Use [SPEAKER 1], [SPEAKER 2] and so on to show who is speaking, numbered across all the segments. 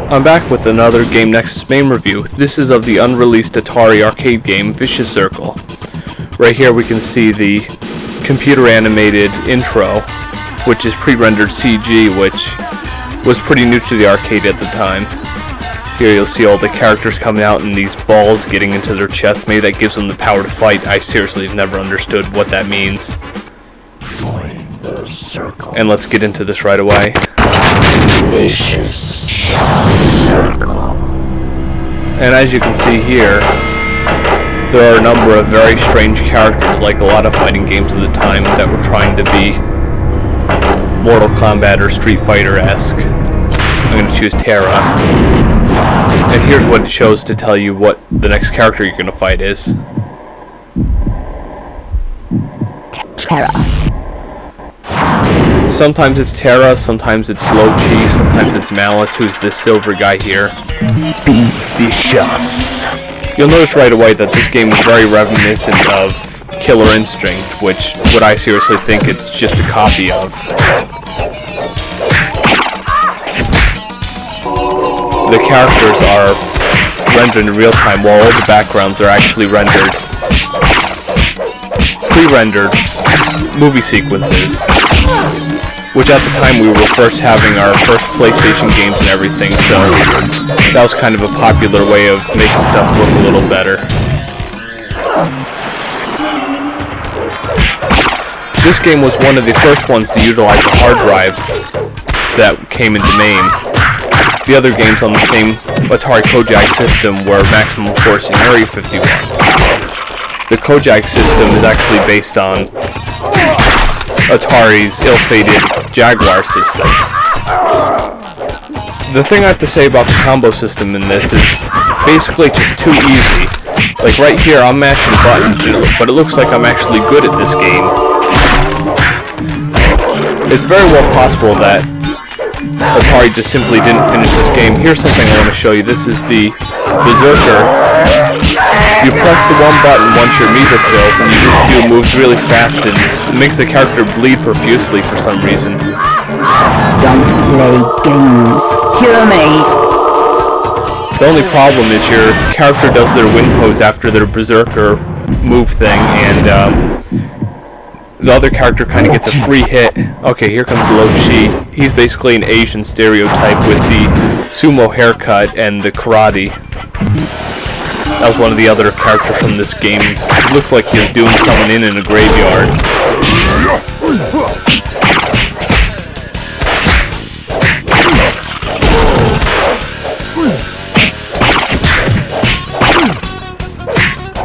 [SPEAKER 1] I'm back with another Game Nexus Mame review. This is of the unreleased Atari arcade game Vicious Circle. Right here we can see the computer animated intro, which is pre-rendered CG, which was pretty new to the arcade at the time. Here you'll see all the characters coming out and these balls getting into their chest. Maybe that gives them the power to fight. I seriously have never understood what that means.
[SPEAKER 2] Join the circle.
[SPEAKER 1] And let's get into this right away.
[SPEAKER 2] Vicious Circle.
[SPEAKER 1] And as you can see here, there are a number of very strange characters, like a lot of fighting games of the time, that were trying to be Mortal Kombat or Street Fighter-esque. I'm going to choose Terra. And here's what it shows to tell you what the next character you're going to fight is.
[SPEAKER 3] Terra.
[SPEAKER 1] Sometimes it's Terra, sometimes it's Low-Chi, sometimes it's Malice, who's this silver guy here.
[SPEAKER 2] Be vicious.
[SPEAKER 1] You'll notice right away that this game is very reminiscent of Killer Instinct, which what I seriously think it's just a copy of. The characters are rendered in real time, while all the backgrounds are actually pre-rendered movie sequences, which at the time we were first having our first PlayStation games and everything, so that was kind of a popular way of making stuff look a little better. This game was one of the first ones to utilize a hard drive that came into Mame. The other games on the same Atari Cojag system were Maximum Force and Area 51. The Cojag system is actually based on Atari's ill-fated Jaguar system. The thing I have to say about the combo system in this is basically just too easy. Like right here, I'm mashing buttons, but it looks like I'm actually good at this game. It's very well possible that Atari just simply didn't finish this game. Here's something I want to show you. This is the Berserker. You press the one button once your meter fills, and you just do moves really fast, and it makes the character bleed profusely for some reason.
[SPEAKER 3] Don't play games. Hear me.
[SPEAKER 1] The only problem is your character does their wind pose after their Berserker move thing, and the other character kind of gets a free hit. Okay, here comes Low-Chi. He's basically an Asian stereotype with the sumo haircut and the karate. That was one of the other characters from this game. It looks like he was doing someone in a graveyard.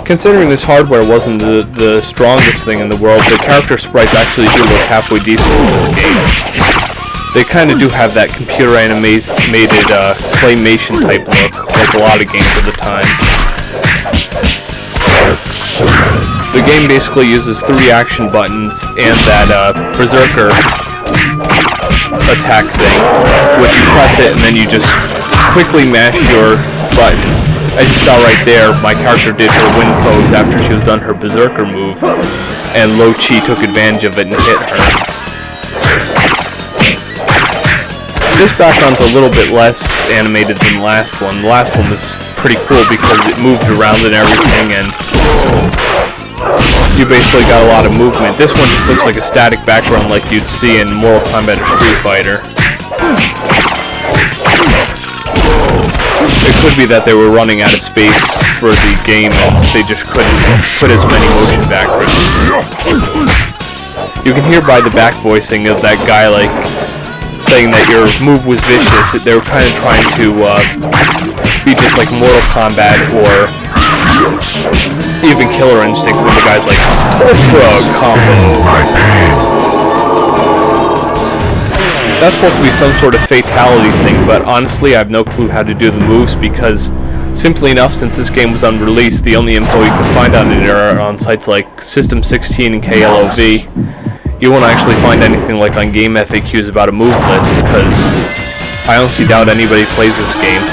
[SPEAKER 1] Considering this hardware wasn't the strongest thing in the world, the character sprites actually do look halfway decent in this game. They kind of do have that computer animated claymation type look, like a lot of games at the time. The game basically uses 3 action buttons and that Berserker attack thing, which you press it and then you just quickly mash your buttons. As you saw right there, my character did her wind pose after she was done her Berserker move, and Low-Chi took advantage of it and hit her. This background's a little bit less animated than the last one. The last one was pretty cool because it moved around and everything, and you basically got a lot of movement. This one just looks like a static background like you'd see in Mortal Kombat or Street Fighter. It could be that they were running out of space for the game and they just couldn't put as many motion backgrounds. You can hear by the back voicing of that guy, like, saying that your move was vicious. They were kind of trying to be just like Mortal Kombat or even Killer Instinct, when the guy's like, Ultra Combo. That's supposed to be some sort of fatality thing, but honestly I have no clue how to do the moves because, simply enough, since this game was unreleased, the only info you can find on it are on sites like System 16 and KLOV. You won't actually find anything like on Game FAQs about a move list, because I honestly doubt anybody plays this game.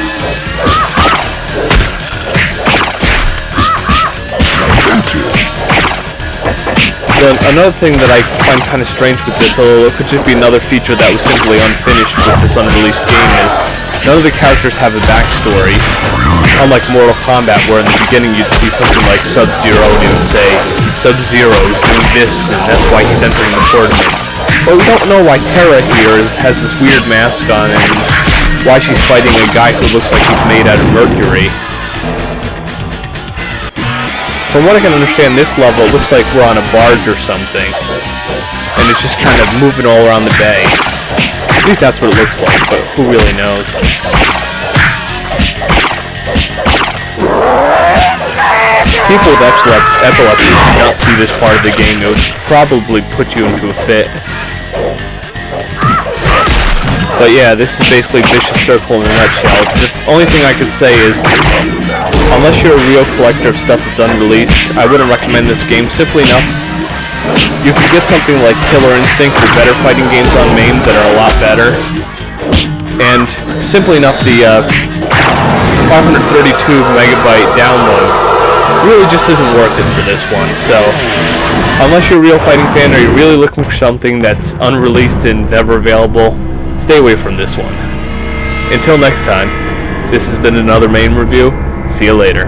[SPEAKER 1] Another thing that I find kind of strange with this, although it could just be another feature that was simply unfinished with this unreleased game, is None of the characters have a backstory, unlike Mortal Kombat, where in the beginning you'd see something like Sub-Zero and he would say, Sub-Zero's doing this, and that's why he's entering the tournament. But we don't know why Terra here has this weird mask on, and why she's fighting a guy who looks like he's made out of mercury. From what I can understand, this level looks like we're on a barge or something, and it's just kind of moving all around the bay. At least that's what it looks like, but who really knows? People with epilepsy should not see this part of the game. It would probably put you into a fit. But yeah, this is basically Vicious Circle in a nutshell. The only thing I could say is, unless you're a real collector of stuff that's unreleased, I wouldn't recommend this game. Simply enough, you can get something like Killer Instinct or better fighting games on Mame that are a lot better. And simply enough, the 532 megabyte download really just isn't worth it for this one. So, unless you're a real fighting fan or you're really looking for something that's unreleased and never available, stay away from this one. Until next time, this has been another Mame review. See you later.